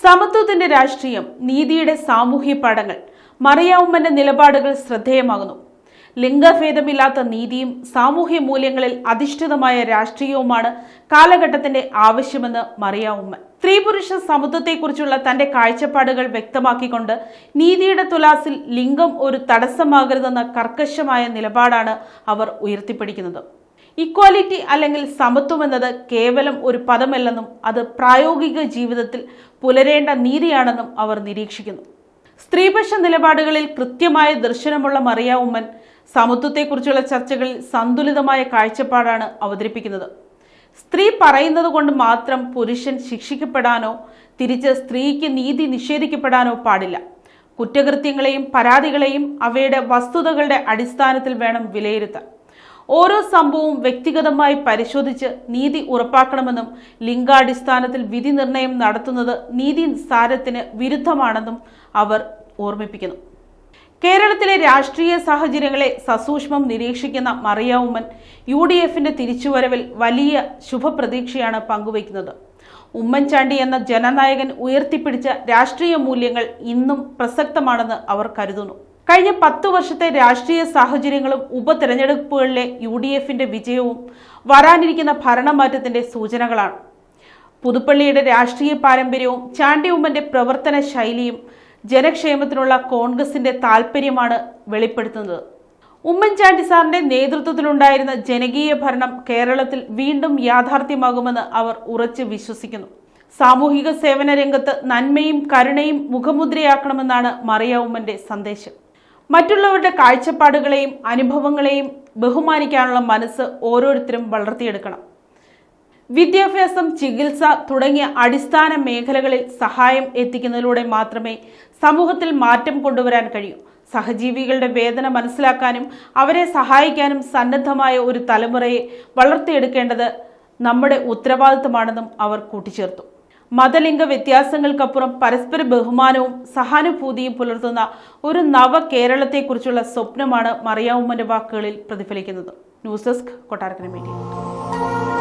സമത്വത്തിന്റെ രാഷ്ട്രീയം, നീതിയുടെ സാമൂഹ്യ പാഠങ്ങൾ, മറിയാമ്മന്റെ നിലപാടുകൾ ശ്രദ്ധേയമാകുന്നു. ലിംഗഭേദമില്ലാത്ത നീതിയും സാമൂഹ്യ മൂല്യങ്ങളിൽ അധിഷ്ഠിതമായ രാഷ്ട്രീയവുമാണ് കാലഘട്ടത്തിന്റെ ആവശ്യമെന്ന് മറിയാമ്മ. സ്ത്രീ പുരുഷ സമത്വത്തെക്കുറിച്ചുള്ള തന്റെ കാഴ്ചപ്പാടുകൾ വ്യക്തമാക്കിക്കൊണ്ട് നീതിയുടെ തുലാസിൽ ലിംഗം ഒരു തടസ്സമാകരുതെന്ന കർക്കശമായ നിലപാടാണ് അവർ ഉയർത്തിപ്പിടിക്കുന്നത്. ഇക്വാലിറ്റി അല്ലെങ്കിൽ സമത്വം എന്നത് കേവലം ഒരു പദമല്ലെന്നും അത് പ്രായോഗിക ജീവിതത്തിൽ പുലരേണ്ട നീതിയാണെന്നും അവർ നിരീക്ഷിക്കുന്നു. സ്ത്രീപക്ഷ നിലപാടുകളിൽ കൃത്യമായ ദർശനമുള്ള മറിയാമ്മൻ സമത്വത്തെക്കുറിച്ചുള്ള ചർച്ചകളിൽ സന്തുലിതമായ കാഴ്ചപ്പാടാണ് അവതരിപ്പിക്കുന്നത്. സ്ത്രീ പറയുന്നത് കൊണ്ട് മാത്രം പുരുഷൻ ശിക്ഷിക്കപ്പെടാനോ തിരിച്ച് സ്ത്രീക്ക് നീതി നിഷേധിക്കപ്പെടാനോ പാടില്ല. കുറ്റകൃത്യങ്ങളെയും പരാതികളെയും അവയുടെ വസ്തുതകളുടെ അടിസ്ഥാനത്തിൽ വേണം വിലയിരുത്താൻ. ഓരോ സംഭവവും വ്യക്തിഗതമായി പരിശോധിച്ച് നീതി ഉറപ്പാക്കണമെന്നും ലിംഗാടിസ്ഥാനത്തിൽ വിധി നിർണയം നടത്തുന്നത് നീതി സാരത്തിന് വിരുദ്ധമാണെന്നും അവർ ഓർമ്മിപ്പിക്കുന്നു. കേരളത്തിലെ രാഷ്ട്രീയ സാഹചര്യങ്ങളെ സസൂക്ഷ്മം നിരീക്ഷിക്കുന്ന മറിയാമ്മൻ UDFന്റെ തിരിച്ചുവരവിൽ വലിയ ശുഭപ്രതീക്ഷയാണ് പങ്കുവയ്ക്കുന്നത്. ഉമ്മൻചാണ്ടി എന്ന ജനനായകൻ ഉയർത്തിപ്പിടിച്ച രാഷ്ട്രീയ മൂല്യങ്ങൾ ഇന്നും പ്രസക്തമാണെന്ന് അവർ കരുതുന്നു. കഴിഞ്ഞ 10 വർഷത്തെ രാഷ്ട്രീയ സാഹചര്യങ്ങളും ഉപതെരഞ്ഞെടുപ്പുകളിലെ UDFന്റെ വിജയവും വരാനിരിക്കുന്ന ഭരണമാറ്റത്തിന്റെ സൂചനകളാണ്. പുതുപ്പള്ളിയുടെ രാഷ്ട്രീയ പാരമ്പര്യവും ചാണ്ടി ഉമ്മന്റെ പ്രവർത്തന ശൈലിയും ജനക്ഷേമത്തിനുള്ള കോൺഗ്രസിന്റെ താൽപര്യമാണ് വെളിപ്പെടുത്തുന്നത്. ഉമ്മൻചാണ്ടി സാറിന്റെ നേതൃത്വത്തിലുണ്ടായിരുന്ന ജനകീയ ഭരണം കേരളത്തിൽ വീണ്ടും യാഥാർത്ഥ്യമാകുമെന്ന് അവർ ഉറച്ചു വിശ്വസിക്കുന്നു. സാമൂഹിക സേവന രംഗത്ത് നന്മയും കരുണയും മുഖമുദ്രയാക്കണമെന്നാണ് മറിയാമ്മന്റെ സന്ദേശം. മറ്റുള്ളവരുടെ കാഴ്ചപ്പാടുകളെയും അനുഭവങ്ങളെയും ബഹുമാനിക്കാനുള്ള മനസ്സ് ഓരോരുത്തരും വളർത്തിയെടുക്കണം. വിദ്യാഭ്യാസം, ചികിത്സ തുടങ്ങിയ അടിസ്ഥാന മേഖലകളിൽ സഹായം എത്തിക്കുന്നതിലൂടെ മാത്രമേ സമൂഹത്തിൽ മാറ്റം കൊണ്ടുവരാൻ കഴിയൂ. സഹജീവികളുടെ വേദന മനസ്സിലാക്കാനും അവരെ സഹായിക്കാനും സന്നദ്ധമായ ഒരു തലമുറയെ വളർത്തിയെടുക്കേണ്ടത് നമ്മുടെ ഉത്തരവാദിത്തമാണെന്നും അവർ കൂട്ടിച്ചേർത്തു. മതലിംഗ വ്യത്യാസങ്ങൾക്കപ്പുറം പരസ്പര ബഹുമാനവും സഹാനുഭൂതിയും പുലർത്തുന്ന ഒരു നവ കേരളത്തെക്കുറിച്ചുള്ള സ്വപ്നമാണ് മറിയാമ്മന്റെ വാക്കുകളിൽ പ്രതിഫലിക്കുന്നത്. News desk, Kottarakkara media.